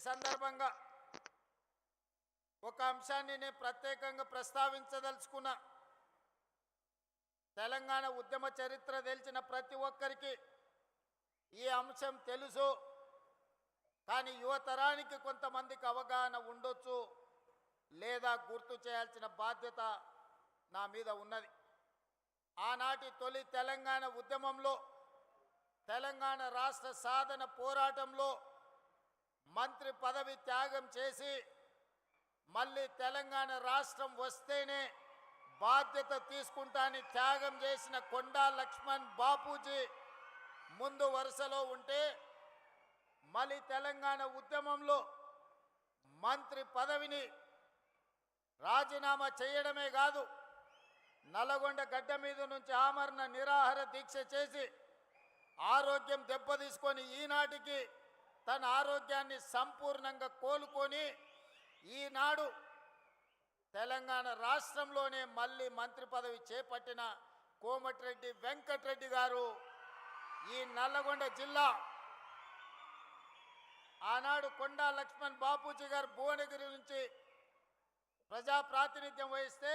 సందర్భంగా ఒక అంశాన్ని నేను ప్రత్యేకంగా ప్రస్తావించదలుచుకున్నా. తెలంగాణ ఉద్యమ చరిత్ర తెలిసిన ప్రతి ఒక్కరికి ఈ అంశం తెలుసు. కానీ యువతరానికి కొంతమందికి అవగాహన ఉండొచ్చు, లేదా గుర్తు చేయాల్సిన బాధ్యత నా మీద ఉన్నది. ఆనాటి తొలి తెలంగాణ ఉద్యమంలో, తెలంగాణ రాష్ట్ర సాధన పోరాటంలో మంత్రి పదవి త్యాగం చేసి మళ్ళీ తెలంగాణ రాష్ట్రం వస్తేనే బాధ్యత తీసుకుంటానని త్యాగం చేసిన కొండా లక్ష్మణ్ బాపూజీ ముందు వరుసలో ఉంటే, మళ్ళీ తెలంగాణ ఉద్యమంలో మంత్రి పదవిని రాజీనామా చేయడమే కాదు, నల్లగొండ గడ్డ మీద నుంచి ఆమరణ నిరాహార దీక్ష చేసి ఆరోగ్యం దెబ్బతీసుకొని ఈనాటికి తన ఆరోగ్యాన్ని సంపూర్ణంగా కోలుకొని ఈనాడు తెలంగాణ రాష్ట్రంలోనే మళ్ళీ మంత్రి పదవి చేపట్టిన కోమటిరెడ్డి వెంకటరెడ్డి గారు ఈ నల్లగొండ జిల్లా, ఆనాడు కొండా లక్ష్మణ్ బాపూజీ గారు భువనగిరి నుంచి ప్రజా ప్రాతినిధ్యం వహిస్తే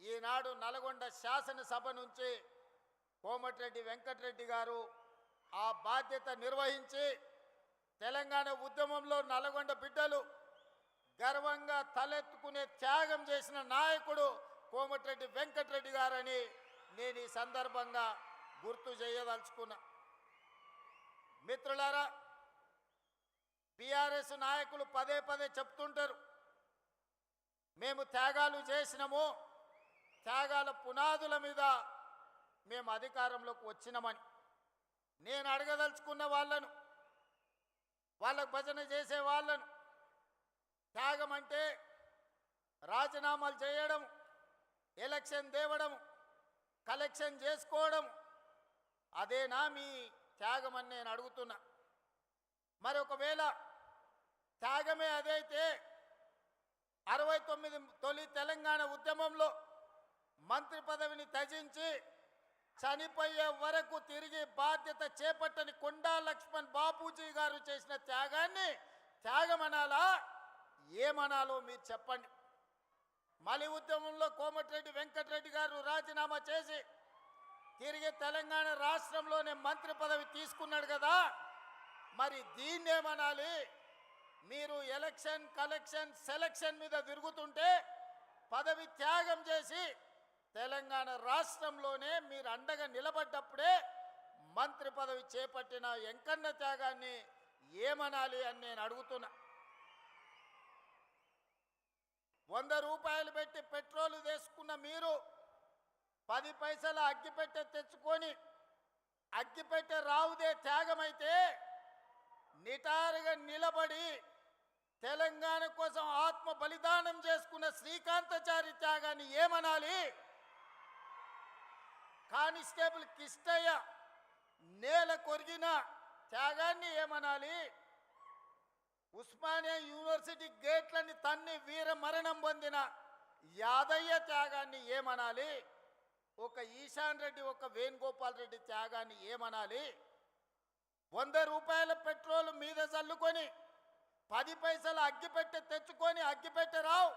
ఈనాడు నల్గొండ శాసనసభ నుంచి కోమటిరెడ్డి వెంకటరెడ్డి గారు ఆ బాధ్యత నిర్వహించి తెలంగాణ ఉద్యమంలో నల్గొండ బిడ్డలు గర్వంగా తలెత్తుకునే త్యాగం చేసిన నాయకుడు కోమటిరెడ్డి వెంకటరెడ్డి గారని నేను ఈ సందర్భంగా గుర్తు చేయదలుచుకున్నా. మిత్రులారా, బీఆర్ఎస్ నాయకులు పదే పదే చెప్తుంటారు, మేము త్యాగాలు చేసినాము, త్యాగాల పునాదుల మీద మేము అధికారంలోకి వచ్చినామని. నేను అడగదలుచుకున్న వాళ్ళను, వాళ్ళకు భజన చేసే వాళ్ళను, త్యాగం అంటే రాజీనామాలు చేయడం, ఎలక్షన్ తేవడం, కలెక్షన్ చేసుకోవడం, అదేనా మీ త్యాగం అని నేను అడుగుతున్నా. మరి ఒకవేళ త్యాగమే అదైతే 69 తొలి తెలంగాణ ఉద్యమంలో మంత్రి పదవిని త్యజించి చనిపోయే వరకు తిరిగి బాధ్యత చేపట్టని కొండా లక్ష్మణ్ బాపూజీ గారు చేసిన త్యాగాన్ని త్యాగమనాలా, ఏమనాలో మీరు చెప్పండి. మలి ఉద్యమంలో కోమటిరెడ్డి వెంకటరెడ్డి గారు రాజీనామా చేసి తిరిగి తెలంగాణ రాష్ట్రంలోనే మంత్రి పదవి తీసుకున్నాడు కదా, మరి దీన్నేమనాలి? మీరు ఎలక్షన్, కలెక్షన్, సెలక్షన్ మీద తిరుగుతుంటే పదవి త్యాగం చేసి తెలంగాణ రాష్ట్రంలోనే మీరు అండగా నిలబడ్డప్పుడే మంత్రి పదవి చేపట్టిన ఎంకన్న త్యాగాన్ని ఏమనాలి అని నేను అడుగుతున్నా. 100 రూపాయలు పెట్టి పెట్రోలు తీసుకున్న మీరు 10 పైసల అగ్గిపెట్టె తెచ్చుకొని అగ్గిపెట్టె రావుదే త్యాగమైతే, నిటారుగా నిలబడి తెలంగాణ కోసం ఆత్మ బలిదానం చేసుకున్న శ్రీకాంతాచారి త్యాగాన్ని ఏమనాలి? కానిస్టేబుల్ కిష్టయ్య నేల కొరిగిన త్యాగాన్ని ఏమనాలి? ఉస్మానియా యూనివర్సిటీ గేట్లని తన్ని వీర మరణం పొందిన యాదయ్య త్యాగాన్ని ఏమనాలి? ఒక ఈశాన్ రెడ్డి, ఒక వేణుగోపాల్ రెడ్డి త్యాగాన్ని ఏమనాలి? 100 రూపాయల పెట్రోల్ మీద చల్లుకొని 10 పైసలు అగ్గిపెట్టె తెచ్చుకొని అగ్గిపెట్టె రావు,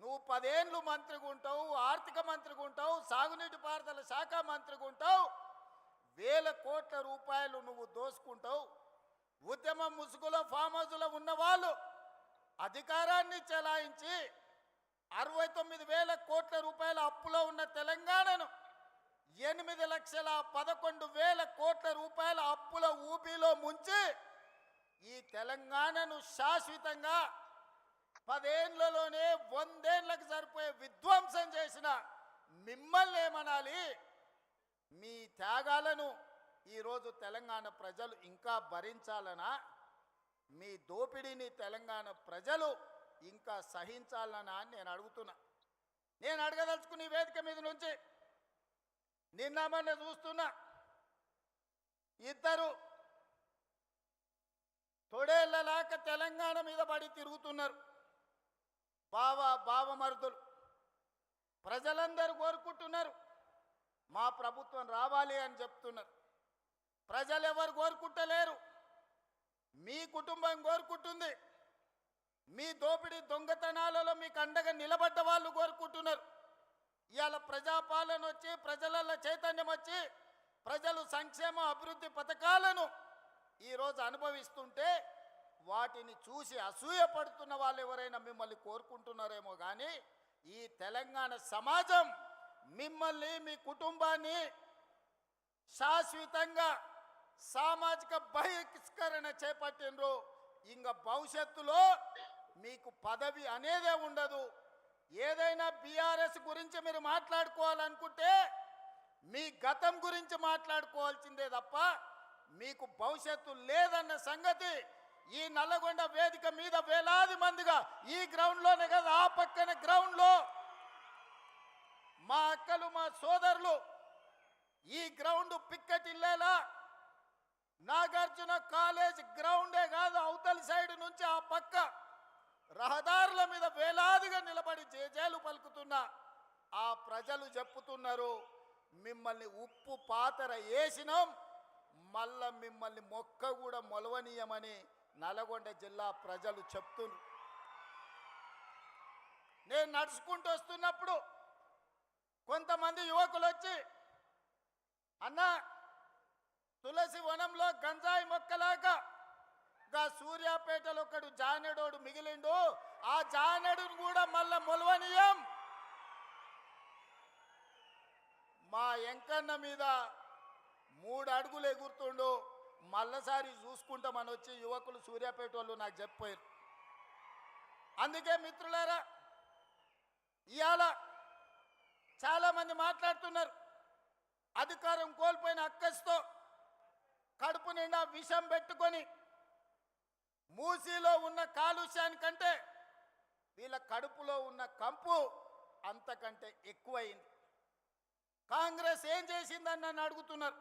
నువ్వు 10 ఏళ్ళు మంత్రిగా ఉంటావు, ఆర్థిక మంత్రిగా ఉంటావు, సాగునీటి పారుదల శాఖ మంత్రిగా ఉంటావు, వేల కోట్ల రూపాయలు నువ్వు దోసుకుంటావు. ఉద్యమం ముసుగులో ఫామ్ హౌస్లో ఉన్న వాళ్ళు అధికారాన్ని చెలాయించి 69,000 కోట్ల రూపాయల అప్పులో ఉన్న తెలంగాణను 8,11,000 కోట్ల రూపాయల అప్పుల ఊపిలో ముంచి ఈ తెలంగాణను శాశ్వతంగా 10 ఏళ్లలోనే 100 ఏళ్లకు సరిపోయే విధ్వంసం చేసిన మిమ్మల్ని ఏమనాలి? మీ త్యాగాలను ఈరోజు తెలంగాణ ప్రజలు ఇంకా భరించాలనా? మీ దోపిడీని తెలంగాణ ప్రజలు ఇంకా సహించాలనా అని నేను అడుగుతున్నా. నేను అడగదలుచుకున్న ఈ వేదిక మీద నుంచి నిన్న మొన్న చూస్తున్నా, ఇద్దరు తొడేళ్లలాక తెలంగాణ మీద పడి తిరుగుతున్నారు. బావమరుదులు ప్రజలందరూ కోరుకుంటున్నారు, మా ప్రభుత్వం రావాలి అని చెప్తున్నారు. ప్రజలు ఎవరు కోరుకుంటలేరు. మీ కుటుంబం కోరుకుంటుంది, మీ దోపిడీ దొంగతనాలలో మీకు అండగా నిలబడ్డ వాళ్ళు కోరుకుంటున్నారు. ఇవాళ ప్రజాపాలన వచ్చి ప్రజలలో చైతన్యం వచ్చి ప్రజలు సంక్షేమ అభివృద్ధి పథకాలను ఈరోజు అనుభవిస్తుంటే వాటిని చూసి అసూయపడుతున్న వాళ్ళు ఎవరైనా మిమ్మల్ని కోరుకుంటున్నారేమో కానీ ఈ తెలంగాణ సమాజం మిమ్మల్ని మీ కుటుంబాన్ని శాశ్వతంగా సామాజిక బహిష్కరణ చేపట్టినరు. ఇంకా భవిష్యత్తులో మీకు పదవి అనేదే ఉండదు. ఏదైనా బీఆర్ఎస్ గురించి మీరు మాట్లాడుకోవాలనుకుంటే మీ గతం గురించి మాట్లాడుకోవాల్సిందే తప్ప మీకు భవిష్యత్తు లేదన్న సంగతి ఈ నల్లగొండ వేదిక మీద వేలాది మందిగా ఈ గ్రౌండ్లోనే కదా ఆ పక్కన గ్రౌండ్లో మా అక్కలు మా సోదరులు ఈ గ్రౌండ్ పిక్కటిల్లేలా నాగార్జున కాలేజ్ గ్రౌండే కాదు అవతలి సైడ్ నుంచి ఆ పక్క రహదారుల మీద వేలాదిగా నిలబడి జేజేలు పలుకుతున్న ఆ ప్రజలు చెప్పుతున్నారు, మిమ్మల్ని ఉప్పు పాతర వేసినాం, మళ్ళా మిమ్మల్ని మొక్క కూడా మొలవనీయమని నల్గొండ జిల్లా ప్రజలు చెప్తున్నారు. నేను నడుచుకుంటూ వస్తున్నప్పుడు కొంతమంది యువకులు వచ్చి, అన్నా తులసి వనంలో గంజాయి మొక్కలాగా గా సూర్యాపేటలో ఒకడు జానెడోడు మిగిలిండు, ఆ జానెడును కూడా మళ్ళా మొలవనీయం, మా ఎంకన్న మీద 3 అడుగులు ఎగురుతుండు, మళ్ళసారి చూసుకుంటామని వచ్చి యువకులు సూర్యాపేట వాళ్ళు నాకు చెప్పారు. అందుకే మిత్రులారా ఇవాళ చాలామంది మాట్లాడుతున్నారు, అధికారం కోల్పోయిన అక్కస్తో కడుపు నిండా విషం పెట్టుకొని మూసీలో ఉన్న కాలుష్యానికంటే వీళ్ళ కడుపులో ఉన్న కంపు అంతకంటే ఎక్కువైంది. కాంగ్రెస్ ఏం చేసిందని నన్ను అడుగుతున్నారు.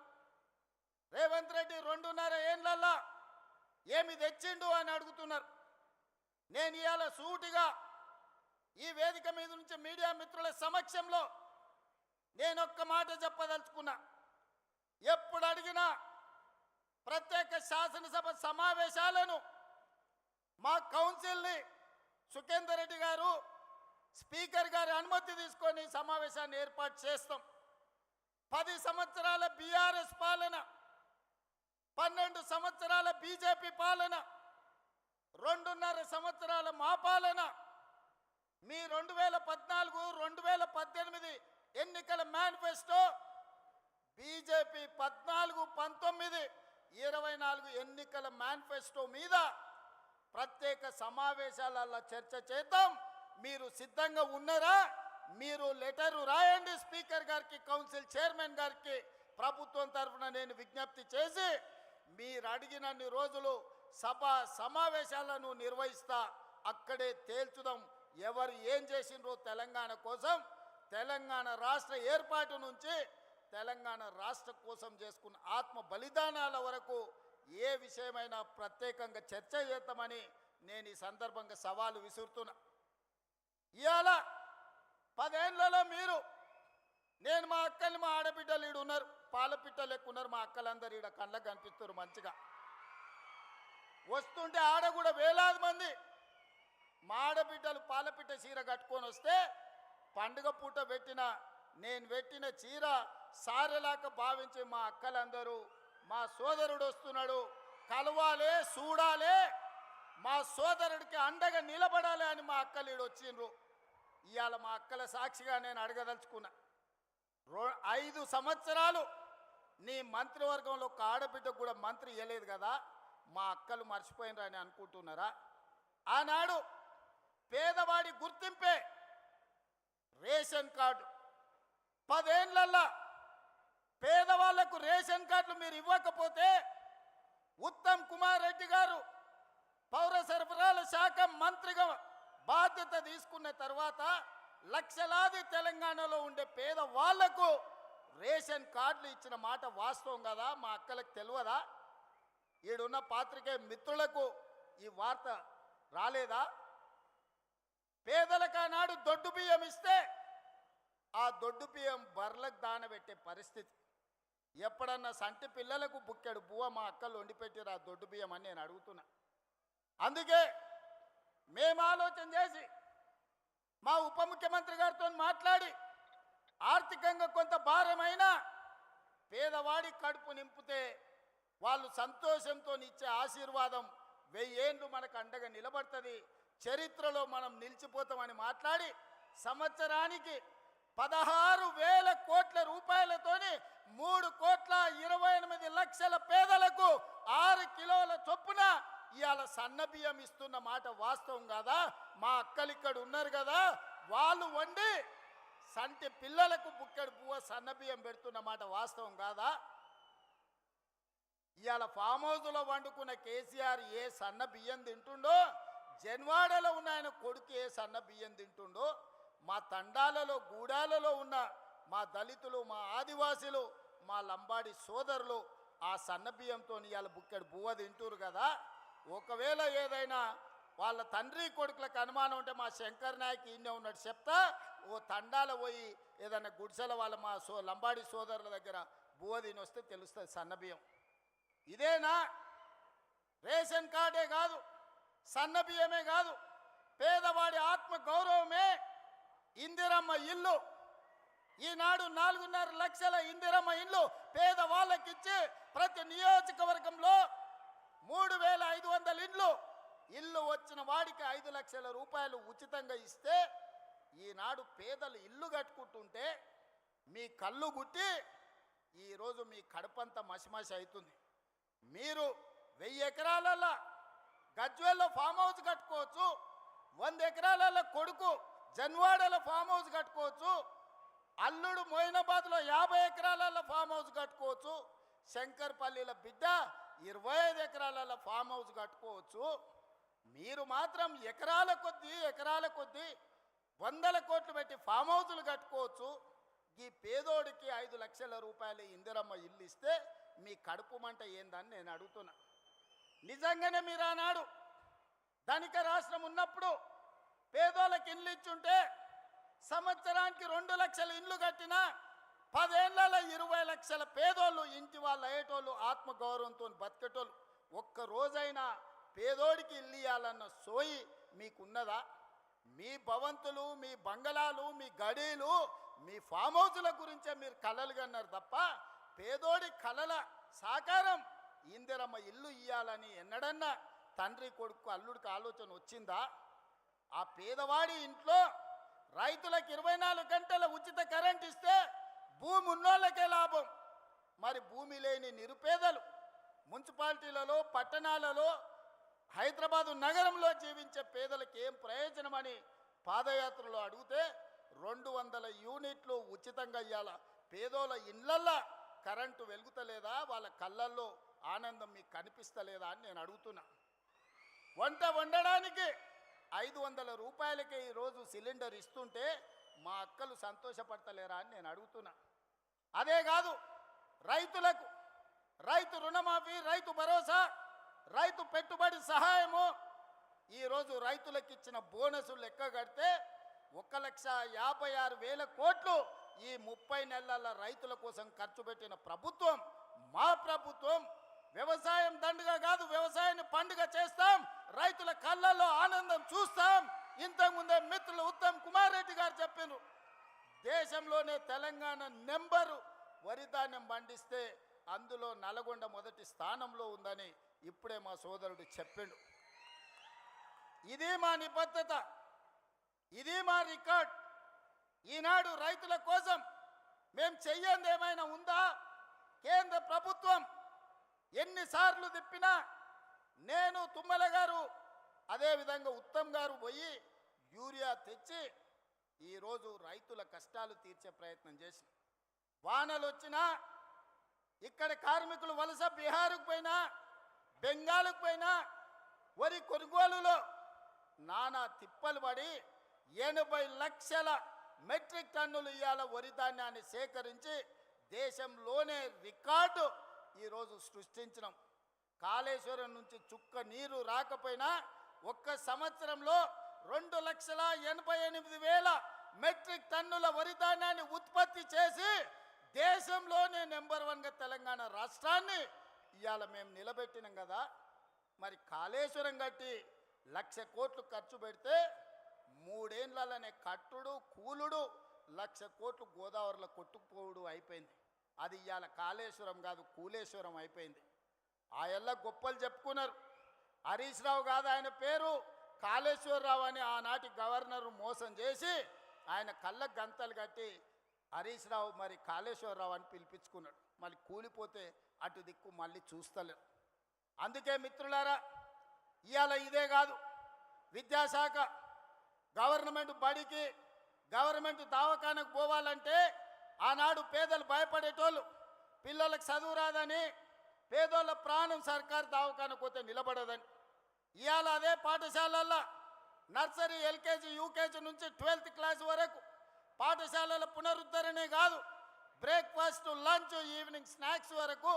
రేవంత్ రెడ్డి 2.5 ఏళ్లల్లా ఏమి తెచ్చిండు అని అడుగుతున్నారు. నేను ఇవాళ సూటిగా ఈ వేదిక మీద నుంచి మీడియా మిత్రుల సమక్షంలో నేను ఒక్క మాట చెప్పదలుచుకున్నా. ఎప్పుడు అడిగినా ప్రత్యేక శాసనసభ సమావేశాలను మా కౌన్సిల్ని సుఖేందర్ రెడ్డి గారు స్పీకర్ గారి అనుమతి తీసుకొని సమావేశాన్ని ఏర్పాటు చేస్తాం. 10 సంవత్సరాల బీఆర్ఎస్ పాలన, 12 సంవత్సరాల బీజేపీ పాలన, 2.5 సంవత్సరాల మా పాలన, మీ 2014, 2018 ఎన్నికల మేనిఫెస్టో, బీజేపీ 14, 19, 24 ఎన్నికల మేనిఫెస్టో మీద ప్రత్యేక సమావేశాలలో చర్చ చేద్దాం. మీరు సిద్ధంగా ఉన్నారా? మీరు లెటరు రాయండి స్పీకర్ గారికి, కౌన్సిల్ చైర్మన్ గారికి. ప్రభుత్వం తరఫున నేను విజ్ఞప్తి చేసి మీరు అడిగినన్ని రోజులు సభ సమావేశాలను నిర్వహిస్తా, అక్కడే తేల్చుదాం ఎవరు ఏం చేసిండ్రో తెలంగాణ కోసం. తెలంగాణ రాష్ట్ర ఏర్పాటు నుంచి తెలంగాణ రాష్ట్ర కోసం చేసుకున్న ఆత్మ బలిదానాల వరకు ఏ విషయమైనా ప్రత్యేకంగా చర్చ చేద్దామని నేను ఈ సందర్భంగా సవాలు విసురుతున్నా. ఇవాళ 10 ఏళ్లలో మీరు, నేను మా అక్కల్ని, మా ఆడబిడ్డలు ఈడు ఉన్నారు, పాలపిట్టలు ఎక్కువ ఉన్నారు, మా అక్కలందరూ ఈడ కళ్ళకు కనిపిస్తారు మంచిగా. వస్తుంటే ఆడ కూడా వేలాది మంది మా ఆడబిడ్డలు పాలపిట్ట చీర కట్టుకొని వస్తే పండుగ పూట నేను పెట్టిన చీర సారెలాక భావించి మా అక్కలందరూ మా సోదరుడు వస్తున్నాడు కలవాలే, చూడాలే, మా సోదరుడికి అండగా నిలబడాలి అని మా అక్కలీడు వచ్చిండ్రు. ఇవాళ మా అక్కల సాక్షిగా నేను అడగదలుచుకున్నా, 5 సంవత్సరాలు నీ మంత్రివర్గంలో ఒక ఆడబిడ్డకు కూడా మంత్రి ఇవ్వలేదు కదా, మా అక్కలు మర్చిపోయినరా అని అనుకుంటున్నారా? ఆనాడు పేదవాడి గుర్తింపే రేషన్ కార్డు. 10 ఏళ్లల్లా పేదవాళ్లకు రేషన్ కార్డులు మీరు ఇవ్వకపోతే ఉత్తమ్ కుమార్ రెడ్డి గారు పౌర సరఫరాల శాఖ మంత్రిగా బాధ్యత తీసుకున్న తర్వాత లక్షలాది తెలంగాణలో ఉండే పేదవాళ్లకు రేషన్ కార్డులు ఇచ్చిన మాట వాస్తవం కదా? మా అక్కలకు తెలియదా? ఈడున్న పాత్రికేయ మిత్రులకు ఈ వార్త రాలేదా? పేదలకు ఆనాడు దొడ్డు బియ్యం ఇస్తే ఆ దొడ్డు బియ్యం బర్లకు దానబెట్టే పరిస్థితి. ఎప్పుడన్నా సంటి పిల్లలకు బుక్కెడు బువ్వ మా అక్కలు వండి పెట్టిరు ఆ దొడ్డు బియ్యం అని నేను అడుగుతున్నా. అందుకే మేము ఆలోచన చేసి మా ఉప ముఖ్యమంత్రి గారితో మాట్లాడి ఆర్థికంగా కొంత భారమైన పేదవాడి కడుపు నింపితే వాళ్ళు సంతోషంతో ఇచ్చే ఆశీర్వాదం 1000 ఏళ్ళు మనకు అండగా నిలబడుతుంది, చరిత్రలో మనం నిలిచిపోతామని మాట్లాడి సంవత్సరానికి 16,000 కోట్ల రూపాయలతోని 3,28,00,000 పేదలకు 6 కిలోల చొప్పున ఇవాళ సన్న బియ్యం ఇస్తున్న మాట వాస్తవం కాదా? మా అక్కలు ఇక్కడ ఉన్నారు కదా, వాళ్ళు వండి సంటి పిల్లలకు బుక్కెడు పువ్వ సన్న బియ్యం పెడుతున్న మాట వాస్తవం కాదా? ఇవాళ ఫామ్ హౌస్లో వండుకున్న కేసీఆర్ ఏ సన్న బియ్యం తింటుండో, జన్వాడలో ఉన్న ఆయన కొడుకు ఏ సన్న బియ్యం తింటుండో, మా తండాలలో గూడాలలో ఉన్న మా దళితులు, మా ఆదివాసీలు, మా లంబాడి సోదరులు ఆ సన్న బియ్యంతో ఇవాళ బుక్కెడు బువ్వ తింటురు కదా. ఒకవేళ ఏదైనా వాళ్ళ తండ్రి కొడుకులకు అనుమానం ఉంటే మా శంకర్ నాయక్ ఈయనే ఉన్నాడు చెప్తా, ఓ తండాల పోయి ఏదైనా గుడిసెల వాళ్ళ మా లంబాడి సోదరుల దగ్గర బువ్వ తిని వస్తే తెలుస్తుంది సన్న బియ్యం. ఇదేనా? రేషన్ కార్డే కాదు, సన్న బియ్యమే కాదు, పేదవాడి ఆత్మ గౌరవమే ఇందిరమ్మ ఇల్లు. ఈనాడు 4.5 లక్షల ఇందిరమ్మ ఇల్లు పేదవాళ్ళకిచ్చి ప్రతి నియోజకవర్గంలో 3,500 ఇల్లు వచ్చిన వాడికి 5 లక్షల రూపాయలు ఉచితంగా ఇస్తే ఈనాడు పేదలు ఇల్లు కట్టుకుంటుంటే మీ కళ్ళు గుట్టి ఈరోజు మీ కడుపంతా మసిమసి అవుతుంది. మీరు 1000 ఎకరాలలో గజ్వేల్లో ఫామ్ హౌస్ కట్టుకోవచ్చు, 100 ఎకరాలలో కొడుకు జన్వాడలో ఫామ్ హౌస్ కట్టుకోవచ్చు, అల్లుడు మోయినాబాద్లో 50 ఎకరాలలో ఫామ్ హౌస్ కట్టుకోవచ్చు, శంకర్పల్లిలో బిడ్డ 25 ఎకరాలలో ఫామ్ హౌస్ కట్టుకోవచ్చు. మీరు మాత్రం ఎకరాల కొద్దీ 100 కోట్లు పెట్టి ఫామ్ హౌజులు కట్టుకోవచ్చు. ఈ పేదోడికి 5 లక్షల రూపాయలు ఇందిరమ్మ ఇల్లు ఇస్తే మీ కడుపు మంట ఏందని నేను అడుగుతున్నా. నిజంగానే మీరు ఆనాడు ధనిక రాష్ట్రం ఉన్నప్పుడు పేదోళ్ళకి ఇల్లు ఇచ్చుంటే సంవత్సరానికి 2 లక్షల ఇల్లు కట్టినా 10 ఏళ్లలో 20 లక్షల పేదోళ్ళు ఇంటి వాళ్ళు అయ్యేటోళ్ళు, ఆత్మగౌరవంతో బతికేటోళ్ళు. ఒక్క రోజైనా పేదోడికి ఇల్లు ఇవ్వాలన్న సోయి మీకున్నదా? మీ భవంతులు, మీ బంగళాలు, మీ గడీలు, మీ ఫామ్ హౌజుల గురించే మీరు కలలు కన్నారు తప్ప పేదోడి కలల సాకారం ఇందిరమ్మ ఇల్లు ఇవ్వాలని ఎన్నడన్నా తండ్రి కొడుకు అల్లుడికి ఆలోచన వచ్చిందా? ఆ పేదవాడి ఇంట్లో రైతులకు 24 గంటల ఉచిత కరెంట్ ఇస్తే భూమి ఉన్నోళ్ళకే లాభం. మరి భూమి లేని నిరుపేదలు మున్సిపాలిటీలలో, పట్టణాలలో, హైదరాబాదు నగరంలో జీవించే పేదలకు ఏం ప్రయోజనమని పాదయాత్రలో అడిగితే 200 యూనిట్లు ఉచితంగా ఇవ్వాల. పేదోళ్ళ ఇళ్ళల్లో కరెంటు వెలుగుతలేదా? వాళ్ళ కళ్ళల్లో ఆనందం మీకు కనిపిస్తలేదా అని నేను అడుగుతున్నా. వంట వండడానికి 500 రూపాయలకే ఈరోజు సిలిండర్ ఇస్తుంటే మా అక్కలు సంతోషపడతలేరా అని నేను అడుగుతున్నా. అదే కాదు, రైతులకు రైతు రుణమాఫీ, రైతు భరోసా, రైతు పెట్టుబడి సహాయము, ఈరోజు రైతులకు ఇచ్చిన బోనసులు లెక్క కడితే 1,56,000 కోట్లు ఈ 30 నెలల రైతుల కోసం ఖర్చు పెట్టిన ప్రభుత్వం మా ప్రభుత్వం. వ్యవసాయం దండుగా కాదు, వ్యవసాయాన్ని పండుగ చేస్తాం, రైతుల కళ్ళల్లో ఆనందం చూస్తాం. ఇంతకుముందే మిత్రులు ఉత్తమ్ కుమార్ రెడ్డి గారు చెప్పారు, దేశంలోనే తెలంగాణ నెంబరు వరి ధాన్యం పండిస్తే అందులో నల్గొండ మొదటి స్థానంలో ఉందని ఇప్పుడే మా సోదరుడు చెప్పిండు. ఇది మా నిబద్ధత, ఇది మా రికార్డ్. ఈనాడు రైతుల కోసం మేము చెయ్యంది ఏమైనా ఉందా? కేంద్ర ప్రభుత్వం ఎన్నిసార్లు తిప్పినా నేను, తుమ్మల గారు, అదేవిధంగా ఉత్తమ్ గారు పోయి యూరియా తెచ్చి ఈరోజు రైతుల కష్టాలు తీర్చే ప్రయత్నం చేసి, వానలు వచ్చినా ఇక్కడ కార్మికులు వలస బీహార్కు పోయినా, బెంగాల్కు పోయినా వరి కొనుగోలులో నానా తిప్పలు పడి 80 లక్షల మెట్రిక్ టన్నులు ఇవాళ వరి ధాన్యాన్ని సేకరించి దేశంలోనే రికార్డు ఈరోజు సృష్టించినాం. కాళేశ్వరం నుంచి చుక్క నీరు రాకపోయినా ఒక్క సంవత్సరంలో 2,88,000 మెట్రిక్ టన్నుల వరి ధాన్యాన్ని ఉత్పత్తి చేసి దేశంలోనే నెంబర్ 1గా తెలంగాణ రాష్ట్రాన్ని ఇవాళ మేము నిలబెట్టినాం కదా. మరి కాళేశ్వరం కట్టి 1,00,000 కోట్లు ఖర్చు పెడితే 3 ఏళ్లనే కట్టుడు కూలుడు 1,00,000 కోట్లు గోదావరిలో కొట్టుకుపోవుడు అయిపోయింది. అది ఇవాళ కాళేశ్వరం కాదు కూలేశ్వరం అయిపోయింది. ఆ ఎల్ల గొప్పలు చెప్పుకున్నారు. హరీష్ రావు కాదు ఆయన పేరు, కాళేశ్వరరావు అని ఆనాటి గవర్నర్ మోసం చేసి ఆయన కళ్ళ గంతలు కట్టి హరీష్ రావు మరి కాళేశ్వరరావు అని పిలిపించుకున్నాడు. మళ్ళీ కూలిపోతే అటు దిక్కు మళ్ళీ చూస్తలేరు. అందుకే మిత్రులారా, ఇవాళ ఇదే కాదు, విద్యాశాఖ గవర్నమెంట్ బడికి గవర్నమెంట్ దవాఖానకు పోవాలంటే ఆనాడు పేదలు భయపడేటోళ్ళు, పిల్లలకు చదువు రాదని, పేదోళ్ళ ప్రాణం సర్కారు దవాఖానకు పోతే నిలబడదని. ఇవాళ అదే పాఠశాలల్లో నర్సరీ ఎల్కేజీ యూకేజీ నుంచి 12th క్లాస్ వరకు పాఠశాలల పునరుద్ధరణే కాదు, బ్రేక్ఫాస్ట్ లంచ్ ఈవినింగ్ స్నాక్స్ వరకు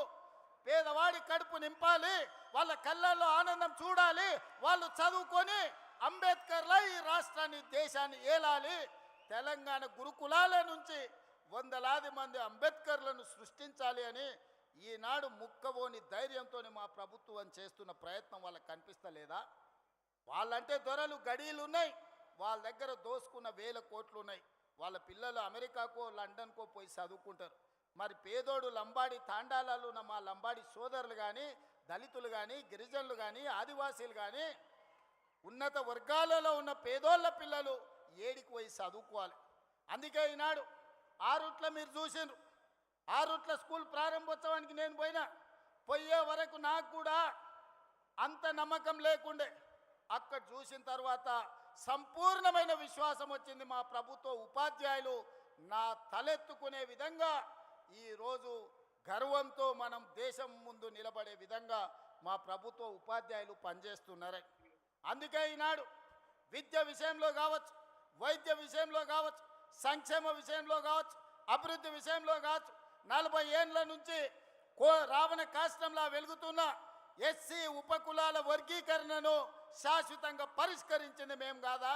పేదవాడి కడుపు నింపాలి, వాళ్ళ కళ్ళల్లో ఆనందం చూడాలి, వాళ్ళు చదువుకొని అంబేద్కర్లా ఈ రాష్ట్రాన్ని దేశాన్ని ఏలాలి. తెలంగాణ గురుకులాల నుంచి వందలాది మంది అంబేద్కర్లను సృష్టించాలి అని ఈనాడు ముక్కబోని ధైర్యంతో మా ప్రభుత్వం చేస్తున్న ప్రయత్నం వాళ్ళకి కనిపిస్తలేదా? వాళ్ళంటే దొరలు గడీలు ఉన్నాయి, వాళ్ళ దగ్గర దోసుకున్న 1000 కోట్లు ఉన్నాయి. వాళ్ళ పిల్లలు అమెరికాకో లండన్కో పోయి చదువుకుంటారు. మరి పేదోడు లంబాడి తాండాలలో ఉన్న మా లంబాడి సోదరులు కానీ, దళితులు కానీ, గిరిజనులు కానీ, ఆదివాసీలు కానీ, ఉన్నత వర్గాలలో ఉన్న పేదోళ్ళ పిల్లలు ఏడికి పోయి చదువుకోవాలి. అందుకే ఈనాడు ఆరుట్ల మీరు చూసిండ్రు, ఆరుట్ల స్కూల్ ప్రారంభోత్సవానికి నేను పోయే వరకు నాకు కూడా అంత నమ్మకం లేకుండే. అక్కడ చూసిన తర్వాత సంపూర్ణమైన విశ్వాసం వచ్చింది. మా ప్రభుత్వ ఉపాధ్యాయులు నా తలెత్తుకునే విధంగా ఈరోజు గర్వంతో మనం దేశం ముందు నిలబడే విధంగా మా ప్రభుత్వ ఉపాధ్యాయులు పనిచేస్తున్నారు. అందుకే ఈనాడు విద్య విషయంలో కావచ్చు, వైద్య విషయంలో కావచ్చు, సంక్షేమ విషయంలో కావచ్చు, అభివృద్ధి విషయంలో కావచ్చు, 40 ఏళ్ల నుంచి రావణ కాష్టంలా వెలుగుతున్న ఎస్సీ ఉపకులాల వర్గీకరణను శాశ్వతంగా పరిష్కరించింది మేము కాదా?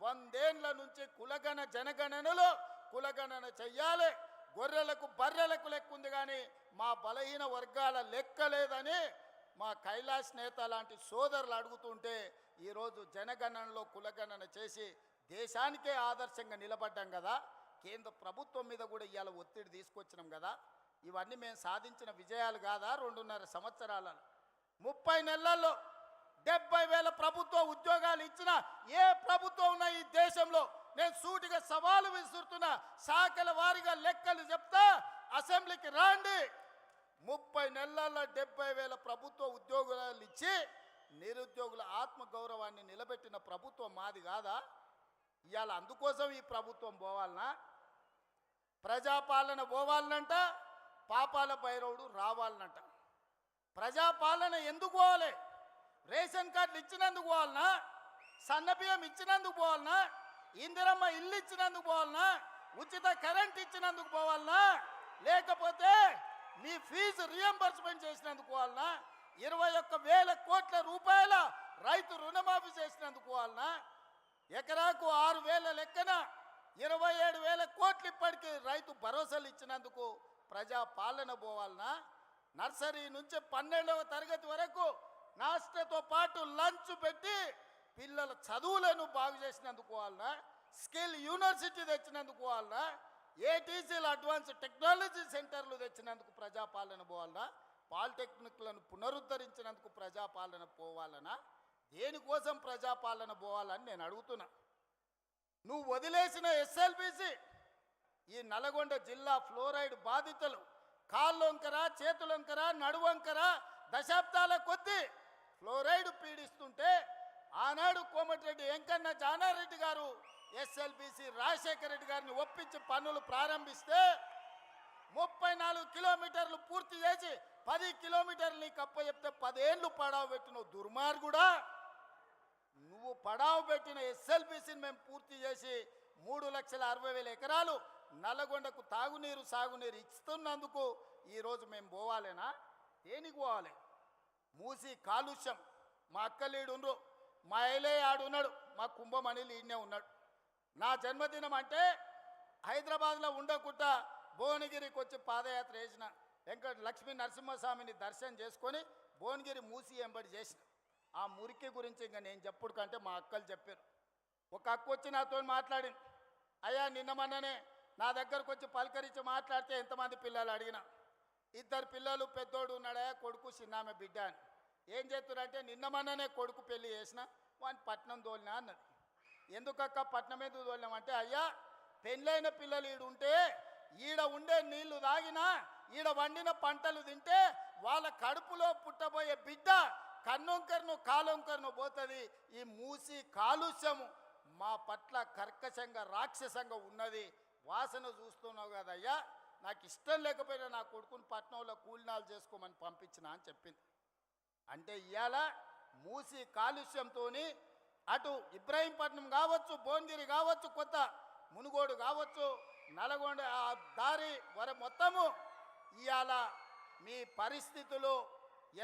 100 ఏళ్ల నుంచి కులగణ జనగణనలో కులగణన చెయ్యాలి, గొర్రెలకు బర్రెలకు లెక్క ఉంది కానీ మా బలహీన వర్గాల లెక్క లేదని మా కైలాష్ నేత లాంటి సోదరులు అడుగుతుంటే ఈరోజు జనగణనలో కులగణన చేసి దేశానికే ఆదర్శంగా నిలబడ్డాం కదా. కేంద్ర ప్రభుత్వం మీద కూడా ఇవాళ ఒత్తిడి తీసుకొచ్చినాం కదా. ఇవన్నీ మేము సాధించిన విజయాలు కాదా? 2.5 సంవత్సరాలలో 30 నెలల్లో 70,000 ప్రభుత్వ ఉద్యోగాలు ఇచ్చిన ఏ ప్రభుత్వం ఉన్నా ఈ దేశంలో నేను సూటిగా సవాలు విసురుతున్నా. శాఖల వారీగా లెక్కలు చెప్తా, అసెంబ్లీకి రాండి. 30 నెలల్లో 70,000 ప్రభుత్వ ఉద్యోగాలు ఇచ్చి నిరుద్యోగుల ఆత్మగౌరవాన్ని నిలబెట్టిన ప్రభుత్వం మాది కాదా? ఇవాళ అందుకోసం ఈ ప్రభుత్వం పోవాలనా? ప్రజాపాలన పోవాలనంట, పాపాల భైరవుడు రావాలనంట. ప్రజాపాలన ఎందుకు పోవాలి? రేషన్ కార్డులు ఇచ్చినందుకు పోవాలనా? సన్నబియ్యం ఇచ్చినందుకు పోవాలనా? ఇందిరమ్మ ఇల్లు ఇచ్చినందుకు పోవాలనా? ఉచిత కరెంట్ ఇచ్చినందుకు పోవాలనా? లేకపోతే మీ ఫీజు రియంబర్స్మెంట్ చేసినందుకు పోవాలనా? 21,000 కోట్ల రూపాయల రైతు రుణమాఫీ చేసినందుకు పోవాలనా? ఎకరాకు 6,000 లెక్కన 27,000 కోట్లు ఇప్పటికీ రైతు భరోసాలు ఇచ్చినందుకు ప్రజాపాలన పోవాలనా? నర్సరీ నుంచి 12వ తరగతి వరకు నాస్టతో పాటు లంచ్ పెట్టి పిల్లల చదువులను బాగు చేసినందుకు పోవాలనా? స్కిల్ యూనివర్సిటీ తెచ్చినందుకు పోవాలనా? ఏటీసీలు అడ్వాన్స్ టెక్నాలజీ సెంటర్లు తెచ్చినందుకు ప్రజాపాలన పోవాలనా? పాలిటెక్నిక్లను పునరుద్ధరించినందుకు ప్రజాపాలన పోవాలనా? దేనికోసం ప్రజాపాలన పోవాలని నేను అడుగుతున్నా. నువ్వు వదిలేసిన ఎస్ఎల్బిసి ఈ నల్గొండ జిల్లా ఫ్లోరైడ్ బాధితులు కాళ్ళొంకర, చేతులొంకర, నడువంకర దశాబ్దాల కొద్దీ ఫ్లోరైడ్ పీడిస్తుంటే ఆనాడు కోమటిరెడ్డి వెంకన్న జానారెడ్డి గారు ఎస్ఎల్బిసి రాజశేఖర రెడ్డి గారిని ఒప్పించి పనులు ప్రారంభిస్తే 34 కిలోమీటర్లు పూర్తి చేసి 10 కిలోమీటర్లు నీకు అప్పచెప్తే 10 ఏళ్ళు పడావు పెట్టిన దుర్మార్గుడా. నువ్వు పడావు పెట్టిన ఎస్ఎల్బిసిని మేము పూర్తి చేసి 3,60,000 ఎకరాలు నల్లగొండకు తాగునీరు సాగునీరు ఇస్తున్నందుకు ఈరోజు మేము పోవాలేనా? దేనికి పోవాలి? మూసి కాలుష్యం. మా అక్కలీడుండ్రు, మా ఐలే ఆడున్నాడు, మా కుంభమణిలు ఈయనే ఉన్నాడు. నా జన్మదినం అంటే హైదరాబాద్లో ఉండకుండా భువనగిరికి వచ్చి పాదయాత్ర చేసిన లక్ష్మీ నరసింహస్వామిని దర్శనం చేసుకొని భువనగిరి మూసి ఎంబడి చేసిన. ఆ మురికి గురించి ఇంకా నేను చెప్పుడు కంటే మా అక్కలు చెప్పారు. ఒక అక్క వచ్చి నాతో మాట్లాడింది. అయ్యా నిన్న మొన్ననే నా దగ్గరకు వచ్చి పలకరించి మాట్లాడితే ఎంతమంది పిల్లలు అడిగినా, 2 పిల్లలు, పెద్దోడు ఉన్నాడా, కొడుకు చిన్నామె బిడ్డ అని. ఏం చేస్తున్నారంటే నిన్న మొన్ననే కొడుకు పెళ్లి చేసిన వాడిని పట్నం తోలినా అన్నది. ఎందుకక్క పట్నం ఎందుకు తోలినామంటే, అయ్యా పెళ్ళైన పిల్లలు ఈడుంటే ఈడ ఉండే నీళ్లు తాగినా ఈడ వండిన పంటలు తింటే వాళ్ళ కడుపులో పుట్టబోయే బిడ్డ కన్నొంకర్ను కాలొంకర్ను పోతుంది. ఈ మూసి కాలుష్యము మా పట్ల కర్కశంగా రాక్షసంగా ఉన్నది. వాసన చూస్తున్నావు కదయ్యా, నాకు ఇష్టం లేకపోయినా నా కొడుకుని పట్నంలో కూలినాలు చేసుకోమని పంపించిన అని చెప్పింది. అంటే ఇవాళ మూసి కాలుష్యంతో అటు ఇబ్రాహీంపట్నం కావచ్చు, భువనగిరి కావచ్చు, కొత్త మునుగోడు కావచ్చు, నల్గొండ ఆ దారి మొత్తము ఇవాళ మీ పరిస్థితులు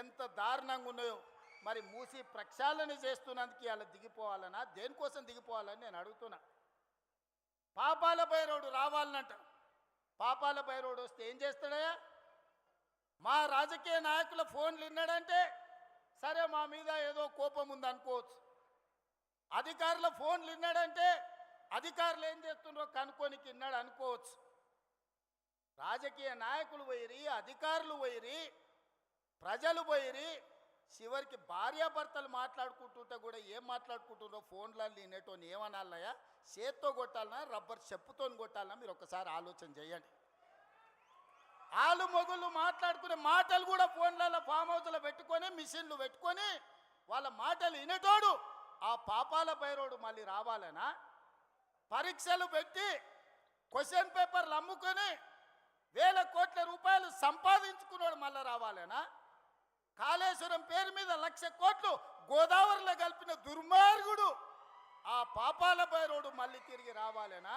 ఎంత దారుణంగా ఉన్నాయో. మరి మూసి ప్రక్షాళన చేస్తున్నందుకు ఇవాళ దిగిపోవాలనా, దేనికోసం దిగిపోవాలని నేను అడుగుతున్నా. పాపాల భైరవుడు రావాలనంట. పాపాల భైరవుడు వస్తే ఏం చేస్తాడయ్యా? మా రాజకీయ నాయకుల ఫోన్లు విన్నాడంటే సరే మా మీద ఏదో కోపం ఉంది అనుకోవచ్చు. అధికారుల ఫోన్లు విన్నాడంటే అధికారులు ఏం చేస్తున్నారో కనుక్కోనికి విన్నాడు అనుకోవచ్చు. రాజకీయ నాయకులు పోయిరి, అధికారులు పోయిరి, ప్రజలు పోయిరి, చివరికి భార్యాభర్తలు మాట్లాడుకుంటుంటే కూడా ఏం మాట్లాడుకుంటున్నారో ఫోన్లలో వినేటోని ఏమనాలయ్యా? చేత్తో కొట్టాలన్నా, రబ్బర్ చెప్పుతో కొట్టాలన్నా? మీరు ఒకసారి ఆలోచన చేయండి. ఆలు మొగుళ్ళు మాట్లాడుకునే మాటలు కూడా ఫోన్లలో ఫామ్ హౌస్లో పెట్టుకొని, మిషన్లు పెట్టుకొని వాళ్ళ మాటలు వినేటోడు ఆ పాపాల భైరవుడు మళ్ళీ రావాలనా? పరీక్షలు పెట్టి క్వశ్చన్ పేపర్లు అమ్ముకొని వేల కోట్ల రూపాయలు సంపాదించుకున్నాడు మళ్ళీ రావాలనా? కాళేశ్వరం పేరు మీద 1,00,000 కోట్లు గోదావరిలో కలిపిన దుర్మార్గుడు ఆ పాపాల భైరవుడు మళ్ళీ తిరిగి రావాలనా?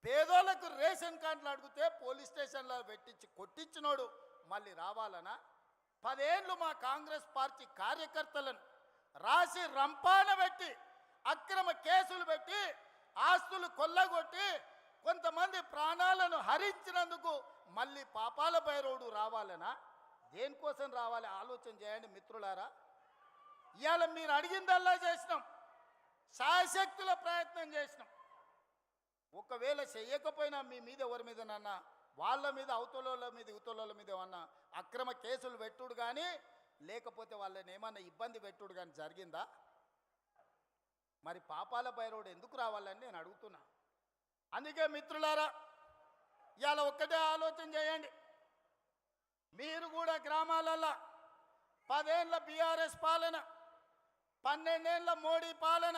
పేదోళ్లకు రేషన్ కార్డులు అడిగితే పోలీస్ స్టేషన్లో పెట్టించి కొట్టించినోడు మళ్ళీ రావాలనా? 10 ఏళ్ళు మా కాంగ్రెస్ పార్టీ కార్యకర్తలను రాసి రంపాన పెట్టి అక్రమ కేసులు పెట్టి ఆస్తులు కొల్లగొట్టి కొంతమంది ప్రాణాలను హరించినందుకు మళ్ళీ పాపాల భైరవుడు రావాలనా? దేనికోసం రావాలి ఆలోచన చేయండి మిత్రులారా. ఇవాళ మీరు అడిగిందల్లా చేసినాం, శాయశక్తుల ప్రయత్నం చేసినాం. ఒకవేళ చెయ్యకపోయినా మీ మీద ఎవరి మీద నన్నా, వాళ్ళ మీద అవతలోళ్ళ మీద ఇవతలోళ్ళ మీద ఏమన్నా అక్రమ కేసులు పెట్టుడు కానీ, లేకపోతే వాళ్ళని ఏమన్నా ఇబ్బంది పెట్టుడు కానీ జరిగిందా? మరి పాపాల భైరవుడు ఎందుకు రావాలని నేను అడుగుతున్నా. అందుకే మిత్రులారా ఇవాళ ఒక్కటే ఆలోచన చేయండి. మీరు కూడా గ్రామాలల్లో 10 ఏళ్ళ బీఆర్ఎస్ పాలన, 12 ఏళ్ళ మోడీ పాలన,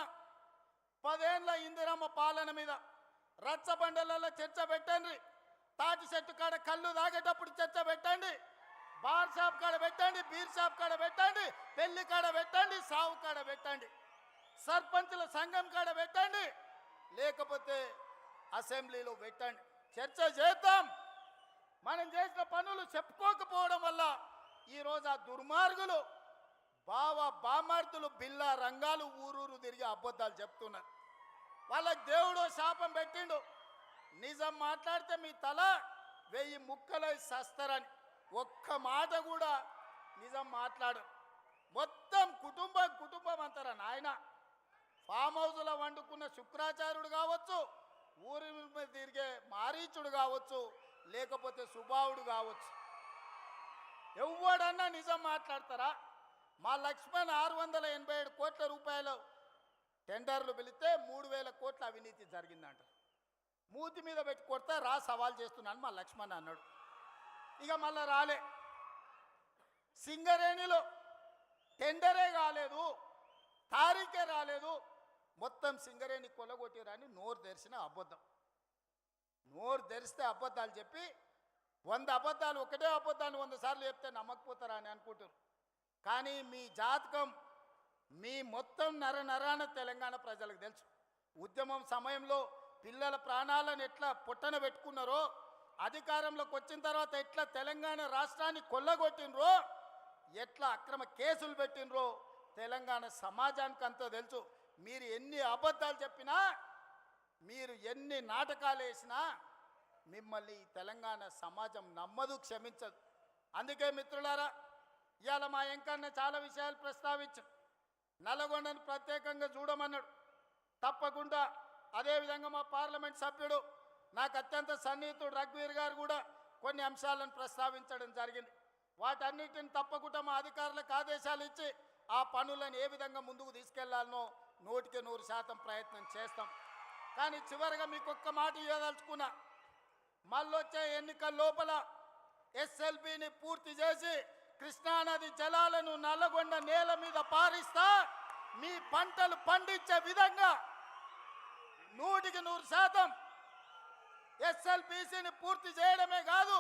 10 ఏళ్ళ ఇందిరమ్మ పాలన మీద రచ్చబండలలో చర్చ పెట్టండి. తాటి చెట్టు కాడ కళ్ళు తాగేటప్పుడు చర్చ పెట్టండి, బార్ షాప్ కాడ పెట్టండి, బీర్ షాప్ కాడ పెట్టండి, పెళ్లి కాడ పెట్టండి, సావు కాడ పెట్టండి, సర్పంచుల సంఘం కాడ పెట్టండి, లేకపోతే అసెంబ్లీలో పెట్టండి. చర్చ చేద్దాం. మనం చేసిన పనులు చెప్పుకోకపోవడం వల్ల ఈరోజు ఆ దుర్మార్గులు బామార్దులు బిల్లా రంగాలు ఊరూరు తిరిగి అబద్ధాలు చెప్తున్నారు. వాళ్ళకి దేవుడు శాపం పెట్టిండు, నిజం మాట్లాడితే మీ తల 1000 ముక్కలై సస్తారని. ఒక్క మాట కూడా నిజం మాట్లాడు. మొత్తం కుటుంబం అంటారా నాయన. ఫామ్ హౌస్లో వండుకున్న శుక్రాచార్యుడు కావచ్చు, ఊరి మీద తిరిగే మారీచుడు కావచ్చు, లేకపోతే సుబావుడు కావచ్చు, ఎవడన్నా నిజం మాట్లాడతారా? మా లక్ష్మణ్ 687 కోట్ల రూపాయలు టెండర్లు పిలిస్తే 3,000 కోట్ల అవినీతి జరిగిందంట. మూతి మీద పెట్టి కొడతా రా సవాల్ చేస్తున్నాను మా లక్ష్మణ్ అన్నాడు. ఇక మళ్ళా రాలే. సింగరేణిలో టెండరే కాలేదు, తారీఖే రాలేదు, మొత్తం సింగరేణి కొల్లగొట్టిరని నోరు తెరిచిన అబద్ధం. నోరు తెరిస్తే అబద్ధాలు చెప్పి 100 అబద్ధాలు, ఒకటే అబద్ధాన్ని 100 సార్లు చెప్తే నమ్మకపోతారా అని అనుకుంటారు. కానీ మీ జాతకం మీ మొత్తం నరాన తెలంగాణ ప్రజలకు తెలుసు. ఉద్యమం సమయంలో పిల్లల ప్రాణాలను ఎట్లా పొట్టన పెట్టుకున్నారో, అధికారంలోకి వచ్చిన తర్వాత ఎట్లా తెలంగాణ రాష్ట్రాన్ని కొల్లగొట్టినరో, ఎట్లా అక్రమ కేసులు పెట్టినరో తెలంగాణ సమాజానికి అంతా తెలుసు. మీరు ఎన్ని అబద్ధాలు చెప్పినా, మీరు ఎన్ని నాటకాలు వేసినా మిమ్మల్ని ఈ తెలంగాణ సమాజం నమ్మదు, క్షమించదు. అందుకే మిత్రులారా ఇవాళ మా ఎంకన్న చాలా విషయాలు ప్రస్తావించు. నల్లగొండను ప్రత్యేకంగా చూడమన్నాడు. తప్పకుండా అదేవిధంగా మా పార్లమెంట్ సభ్యుడు నాకు అత్యంత సన్నిహితుడు రఘువీర్ గారు కూడా కొన్ని అంశాలను ప్రస్తావించడం జరిగింది. వాటన్నిటిని తప్పకుండా మా అధికారులకు ఆదేశాలు ఇచ్చి ఆ పనులను ఏ విధంగా ముందుకు తీసుకెళ్లాలనో 100% ప్రయత్నం చేస్తాం. కానీ చివరిగా మీకు ఒక్క మాట ఇవ్వదలుచుకున్నా, మళ్ళొచ్చే ఎన్నికల లోపల ఎస్ఎల్బిని పూర్తి చేసి కృష్ణానది జలాలను నల్లగొండ నేల మీద పారిస్తా మీ పంటలు పండించే విధంగా 100% ఎస్ఎల్బిసిని పూర్తి చేయడమే కాదు,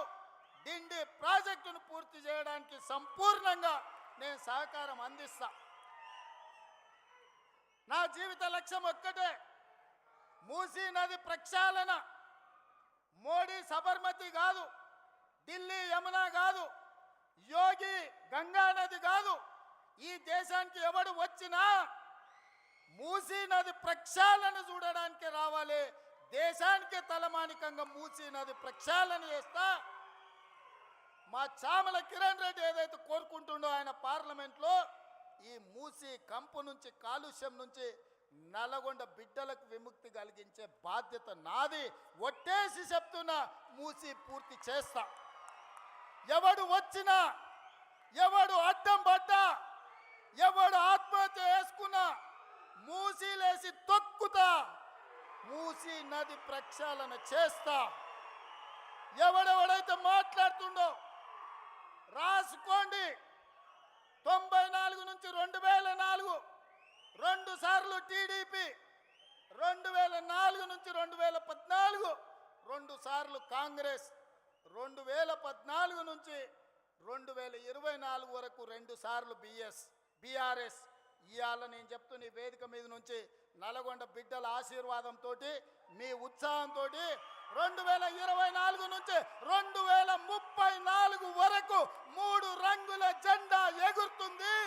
డిండి ప్రాజెక్టును పూర్తి చేయడానికి సంపూర్ణంగా నేను సహకారం అందిస్తా. నా జీవిత లక్ష్యం ఒక్కటే, మూసీ నది ప్రక్షాళన. మోడీ సబర్మతి కాదు, ఢిల్లీ యమునా కాదు, యోగి గంగా నది కాదు. ఈ దేశానికి ఎవడు వచ్చినా మూసీ నది ప్రక్షాళన చూడడానికి రావాలి. దేశానికి తలమానికంగా మూసీ నది ప్రక్షాళన చేస్తా. మా చామల కిరణ్ రెడ్డి ఏదైతే కోరుకుంటుండో ఆయన పార్లమెంట్లో, ఈ మూసీ కంపు నుంచి, కాలుష్యం నుంచి నల్లగొండ బిడ్డలకు విముక్తి కలిగించే బాధ్యత నాది. ఒట్టేసి చెప్తున్నా, మూసీ పూర్తి చేస్తా. ఎవడు వచ్చినా, ఎవడు అడ్డం పడ్డా, ఎవడు ఆత్మహత్య చేసుకున్నా మూసీలేసి తొక్కుతా. మూసీ నది ప్రక్షాళన చేస్తా. ఎవడెవడైతే మాట్లాడుతుండో రాసుకోండి. 94 నుంచి 2004 2 సార్లు టీడీపీ, 2004 నుంచి 2014 2 సార్లు కాంగ్రెస్, 2014 నుంచి 2024 వరకు 2 సార్లు బీఆర్ఎస్. ఇవాళ నేను చెప్తున్న ఈ వేదిక మీద నుంచి నల్లగొండ బిడ్డల ఆశీర్వాదంతో, మీ ఉత్సాహంతో 2024 నుంచి 2034 వరకు 3 రంగుల జెండా ఎగురుతుంది.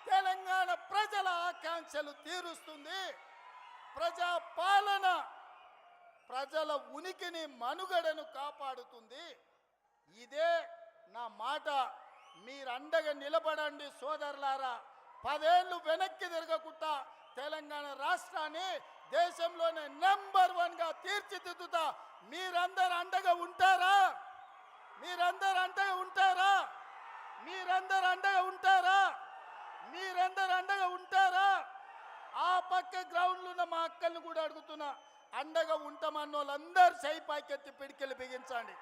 తెలంగాణ ప్రజల ఆకాంక్షలు తీరుస్తుంది. ప్రజా పాలన ప్రజల ఉనికిని, మనుగడను కాపాడుతుంది. ఇదే నా మాట. మీరు అండగా నిలబడండి సోదరులారా. 10 ఏళ్ళు వెనక్కి తిరగకుండా తెలంగాణ రాష్ట్రాన్ని దేశంలోనే నెంబర్ 1గా తీర్చిదిద్దుతా. మీరందరూ అండగా ఉంటారా? మీరందరూ అండగా ఉంటారా? మీరందరూ అండగా ఉంటారా? మీరందరూ అండగా ఉంటారా? ఆ పక్క గ్రౌండ్లో ఉన్న మా అక్కల్ని కూడా అడుగుతున్నా, అండగా ఉంటామన్న వాళ్ళందరూ చేయి పైకెత్తి పిడికిలు బిగించండి.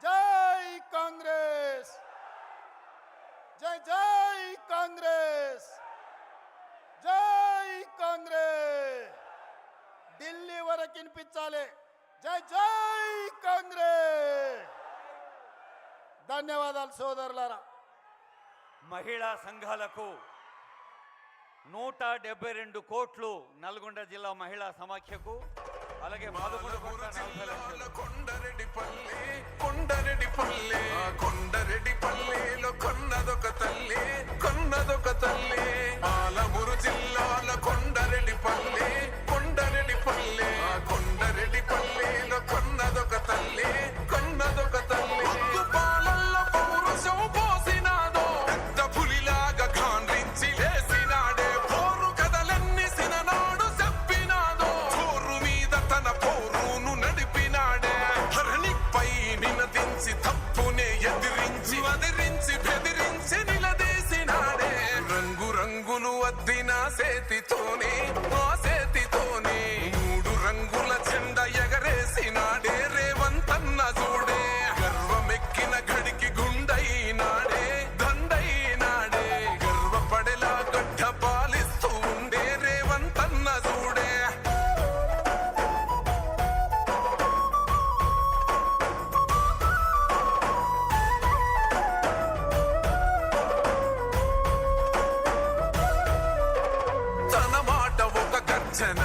జై కాంగ్రెస్, జై జై కాంగ్రెస్, జై కాంగ్రెస్. ఢిల్లీ వరకు వినిపించాలి. జై జై కాంగ్రెస్. ధన్యవాదాలు సోదరులారా. మహిళా సంఘాలకు 172 కోట్లు నల్గొండ జిల్లా మహిళా సమాఖ్యకు, అలాగే కొండరెడ్డిపల్లెలో కొన్నదొక తల్లి పాలమూరు జిల్లాల కొండరెడ్డిపల్లె కొండరెడ్డిపల్లెలో కొన్నదొక తల్లి పాలల్లో పౌరుషం పోసినాదో, పెద్ద పులిలాగా గాండ్రించి లేసినాడే. పోరు కథలన్నీ సిననాడు చెప్పినాదో, పోరు మీద తన పోరును నడిపినాడే. ధరణిపై నినదించి తప్పునే ఎదిరించి బెదిరించి నిలదీసినాడే. రంగులు అద్దిన సేతితోనే, ఆ సేతితోనే 3 రంగుల జెండా ఎగరేసినాడే. రేవంతన్న చూడే గర్వమెక్కిన గడికి గుండైనాడే, దండైనాడే. గర్వపడేలా గడ్డ పాలిస్తూ ఉండే రేవంతన్న చూడే. తన మాట ఒక గర్జన,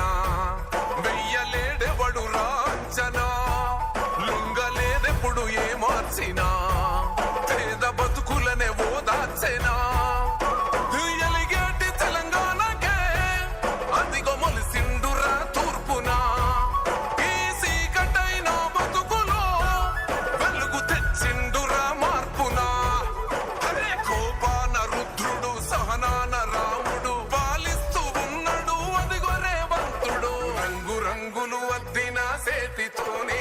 వెయ్యలేడెవడు రాంచనా. లొంగలేదెప్పుడు ఏ మార్చినా, పేద బతుకులనే ఓదార్చెనా. ఎలిగేటి తెలంగాణకే అదిగో మొలిసిండురా తూర్పునా. ఈ సీకటైన బతుకులో వెలుగు తెచ్చిండురా మార్పునా. చేతులు అద్దిన సేతితోని